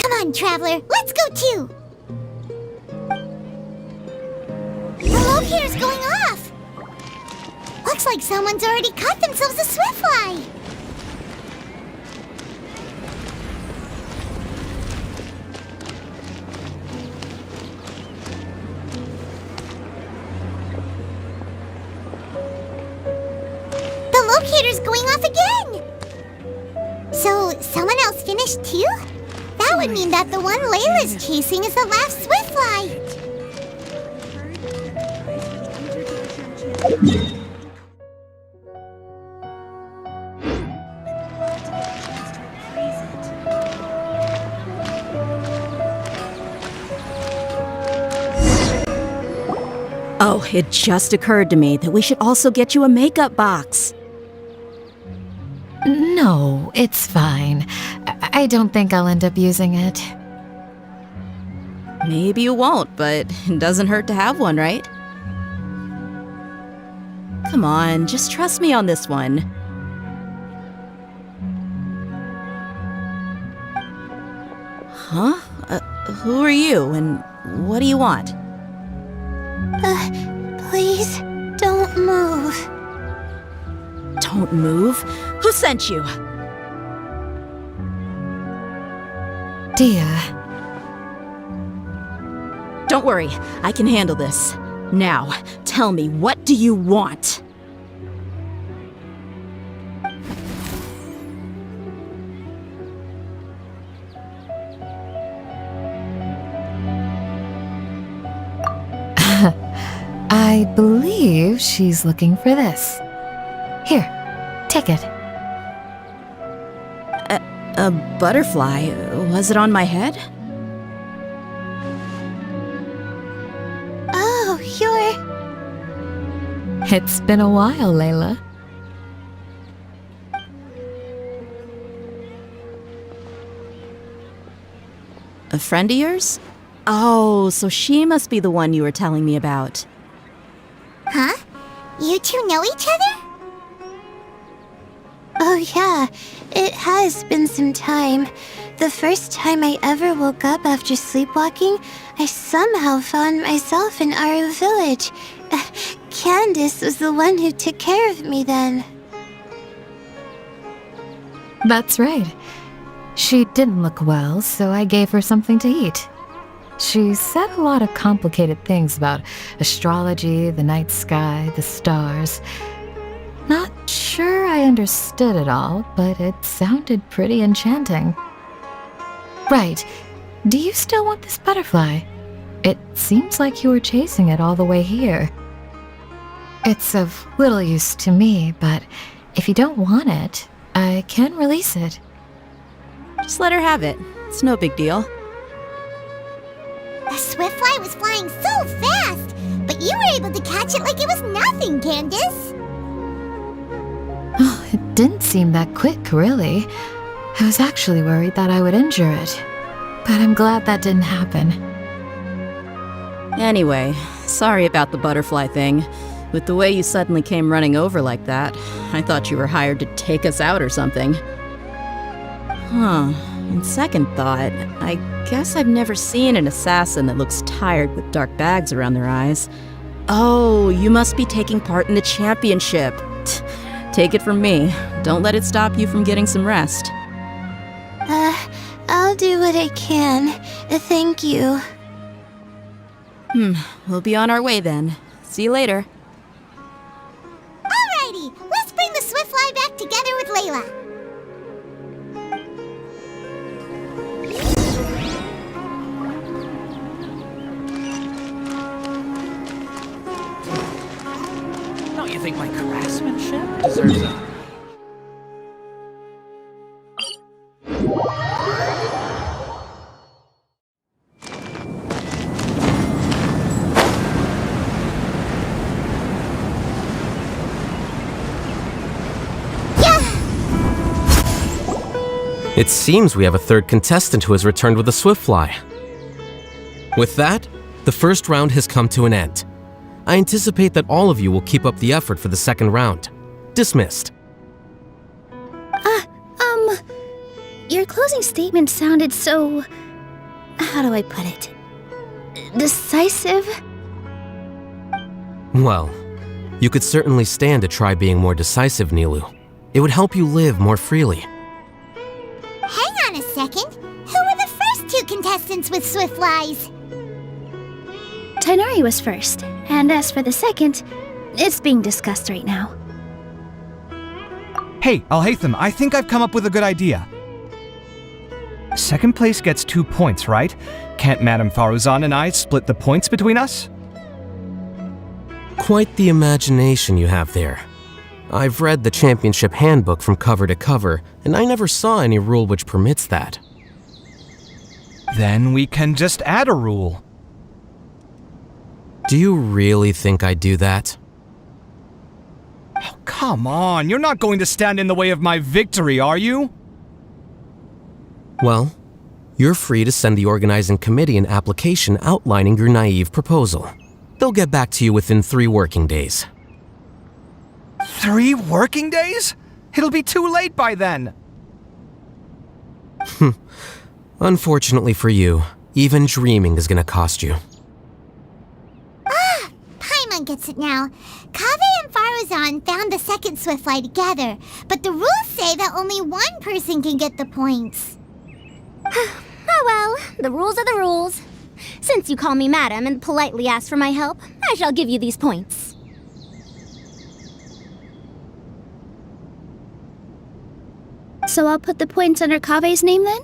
Come on, Traveler, let's go too. The locator's going off! Looks like someone's already caught themselves a swiftfly! The locator's going off again! So, someone else finished too? That would mean that the one Layla's chasing is the last swiftfly! Oh, it just occurred to me that we should also get you a makeup box. No, it's fine. I don't think I'll end up using it. Maybe you won't, but it doesn't hurt to have one, right? Come on, just trust me on this one. Huh? Who are you, and what do you want? Please, don't move. Don't move? Who sent you? Dia. Don't worry, I can handle this. Now, tell me, what do you want? I believe she's looking for this. Here, take it. A butterfly? Was it on my head? Oh, you're... It's been a while, Layla. A friend of yours? Oh, so she must be the one you were telling me about. Huh? You two know each other? Oh yeah, it has been some time. The first time I ever woke up after sleepwalking, I somehow found myself in Aru village. Candace was the one who took care of me then. That's right. She didn't look well, so I gave her something to eat. She said a lot of complicated things about astrology, the night sky, the stars. Not sure I understood it all, but it sounded pretty enchanting. Right. Do you still want this butterfly? It seems like you were chasing it all the way here. It's of little use to me, but if you don't want it, I can release it. Just let her have it. It's no big deal. The Swiftfly was flying so fast, but you were able to catch it like it was nothing, Candace. Oh, it didn't seem that quick, really. I was actually worried that I would injure it, but I'm glad that didn't happen. Anyway, sorry about the butterfly thing. With the way you suddenly came running over like that, I thought you were hired to take us out or something. Huh. On second thought, I guess I've never seen an assassin that looks tired with dark bags around their eyes. Oh, you must be taking part in the championship. Take it from me. Don't let it stop you from getting some rest. I'll do what I can. Thank you. We'll be on our way then. See you later. Alrighty, let's bring the Swiftfly back together with Layla. Don't you think my craftsmanship deserves a... It seems we have a third contestant who has returned with a Swiftfly. With that, the first round has come to an end. I anticipate that all of you will keep up the effort for the second round. Dismissed. Your closing statement sounded so... how do I put it? Decisive? Well, you could certainly stand to try being more decisive, Nilu. It would help you live more freely. Hang on a second. Who were the first two contestants with Swiftflies? Tainari was first, and as for the second, it's being discussed right now. Hey, Alhaitham, I think I've come up with a good idea. Second place gets 2 points, right? Can't Madame Faruzan and I split the points between us? Quite the imagination you have there. I've read the championship handbook from cover to cover, and I never saw any rule which permits that. Then we can just add a rule. Do you really think I'd do that? Oh, come on, you're not going to stand in the way of my victory, are you? Well, you're free to send the organizing committee an application outlining your naive proposal. They'll get back to you within 3 working days. 3 working days? It'll be too late by then. Unfortunately for you, even dreaming is gonna cost you. Paimon gets it now. Kaveh and Faruzan found the second Swiftfly together, but the rules say that only one person can get the points. Oh well, the rules are the rules. Since you call me madam and politely ask for my help, I shall give you these points. So I'll put the points under Kaveh's name then?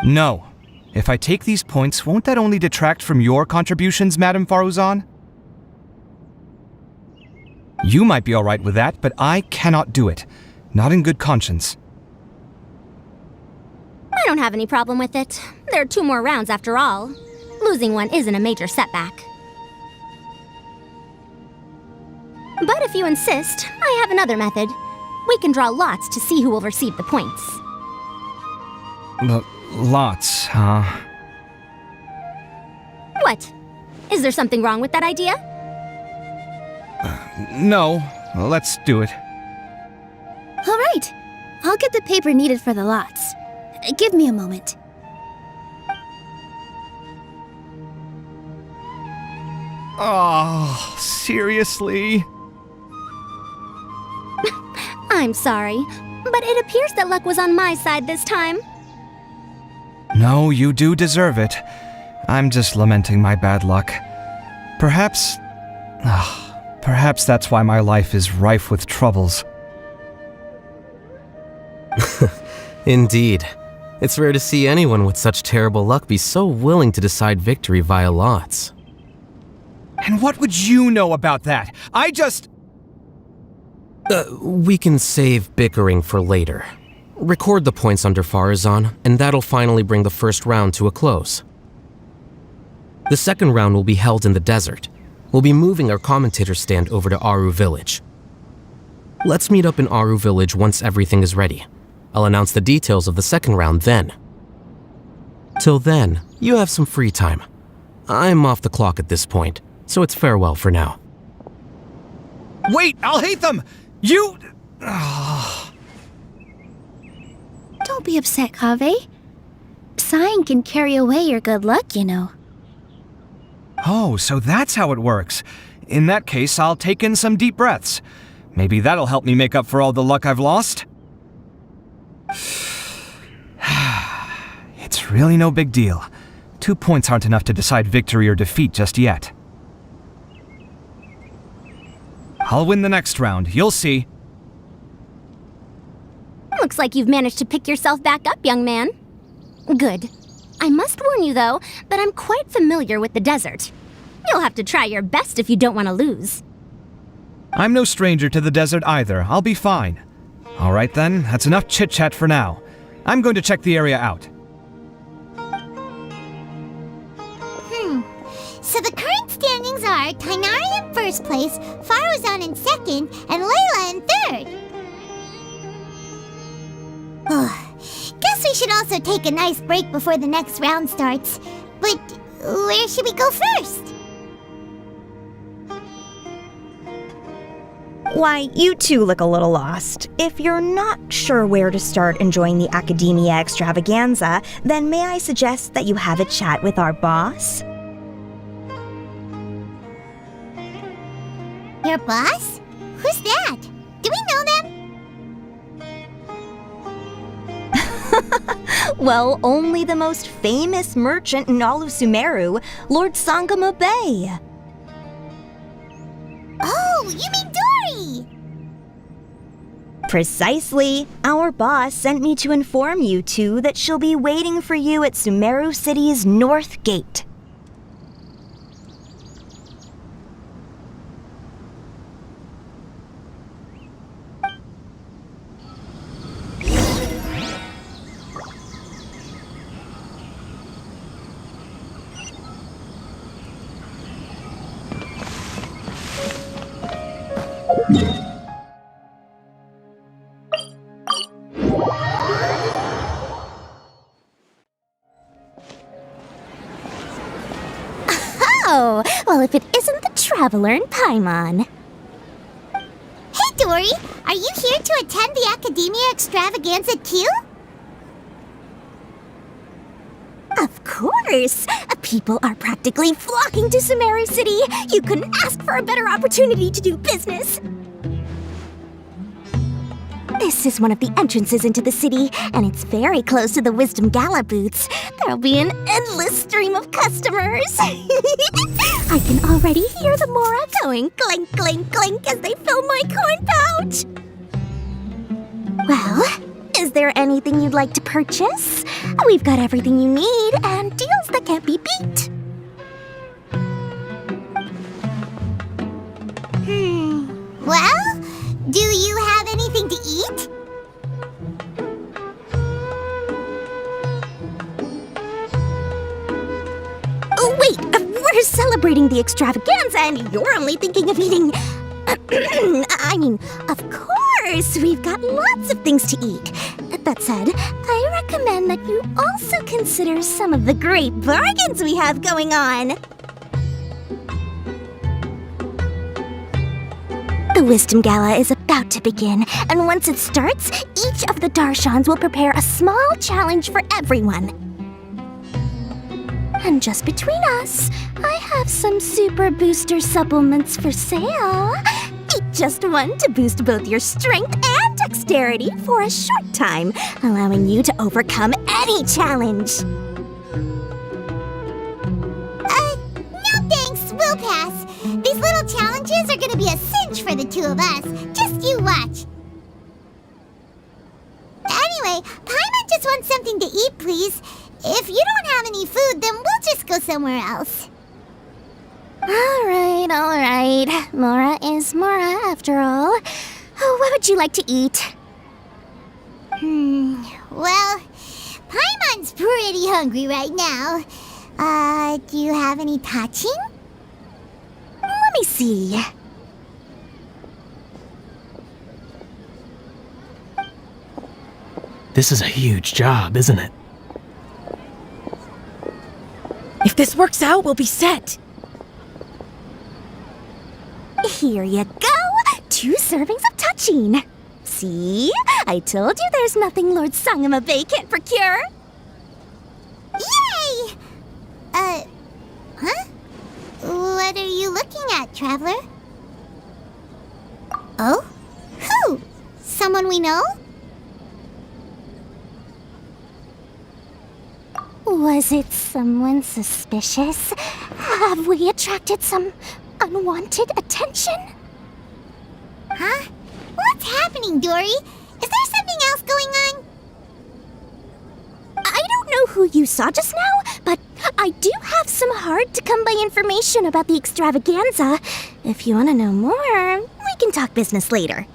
No. If I take these points, won't that only detract from your contributions, Madame Faruzan? You might be alright with that, but I cannot do it. Not in good conscience. I don't have any problem with it. There are 2 more rounds after all. Losing one isn't a major setback. But if you insist, I have another method. We can draw lots to see who will receive the points. Lots, huh? What? Is there something wrong with that idea? No. Let's do it. All right. I'll get the paper needed for the lots. Give me a moment. Oh, seriously? I'm sorry. But it appears that luck was on my side this time. No, you do deserve it. I'm just lamenting my bad luck. Perhaps that's why my life is rife with troubles. Indeed. It's rare to see anyone with such terrible luck be so willing to decide victory via lots. And what would you know about that? I just... We can save bickering for later. Record the points under Farazan, and that'll finally bring the first round to a close. The second round will be held in the desert. We'll be moving our commentator stand over to Aru Village. Let's meet up in Aru Village once everything is ready. I'll announce the details of the second round then. Till then, you have some free time. I'm off the clock at this point, so it's farewell for now. Wait, I'll hate them! You... Don't be upset, Kaveh. Sighing can carry away your good luck, you know. Oh, so that's how it works. In that case, I'll take in some deep breaths. Maybe that'll help me make up for all the luck I've lost. It's really no big deal. 2 points aren't enough to decide victory or defeat just yet. I'll win the next round, you'll see. Looks like you've managed to pick yourself back up, young man. Good. I must warn you, though, that I'm quite familiar with the desert. You'll have to try your best if you don't want to lose. I'm no stranger to the desert either. I'll be fine. All right then, that's enough chit-chat for now. I'm going to check the area out. So the current standings are Tainari in first place, Faruzan in second, and Layla in third. Guess we should also take a nice break before the next round starts. But where should we go first? Why, you two look a little lost. If you're not sure where to start enjoying the Academia extravaganza, then may I suggest that you have a chat with our boss? Your boss? Who's that? Do we know them? Well, only the most famous merchant in all of Sumeru, Lord Sangamo Bay. Oh, you mean Dory! Precisely. Our boss sent me to inform you two that she'll be waiting for you at Sumeru City's North Gate. Oh, well, if it isn't the Traveler in Paimon. Hey, Dory! Are you here to attend the Academia extravaganza too? Of course! People are practically flocking to Sumeru City. You couldn't ask for a better opportunity to do business. This is one of the entrances into the city, and it's very close to the Wisdom Gala booths. There'll be an endless stream of customers. I can already hear the Mora going clink, clink, clink as they fill my coin pouch. Well, is there anything you'd like to purchase? We've got everything you need and deals that can't be beat. Well, do you have anything to eat? Oh, wait, we're celebrating the extravaganza and you're only thinking of eating... I mean, of course, we've got lots of things to eat. That said, I recommend that you also consider some of the great bargains we have going on. The Wisdom Gala is about to begin, and once it starts, each of the Darshans will prepare a small challenge for everyone. And just between us, I have some super booster supplements for sale. Eat just one to boost both your strength and dexterity for a short time, allowing you to overcome any challenge. No thanks, we'll pass. These little challenges are gonna be a cinch for the two of us. Just you watch. Anyway, Paimon just wants something to eat, please. If you don't have any food, then we'll just go somewhere else. Alright. Mora is Mora, after all. What would you like to eat? Well, Paimon's pretty hungry right now. Do you have any touching? Let me see. This is a huge job, isn't it? If this works out, we'll be set. Here you go! 2 servings of touching. See? I told you there's nothing Lord Sangamabe can't procure. Yay! Huh? What are you looking at, Traveler? Oh? Who? Someone we know? Was it someone suspicious? Have we attracted some unwanted attention? Huh? What's happening, Dory? Is there something else going on? I don't know who you saw just now, but I do have some hard-to-come-by information about the extravaganza. If you want to know more, we can talk business later.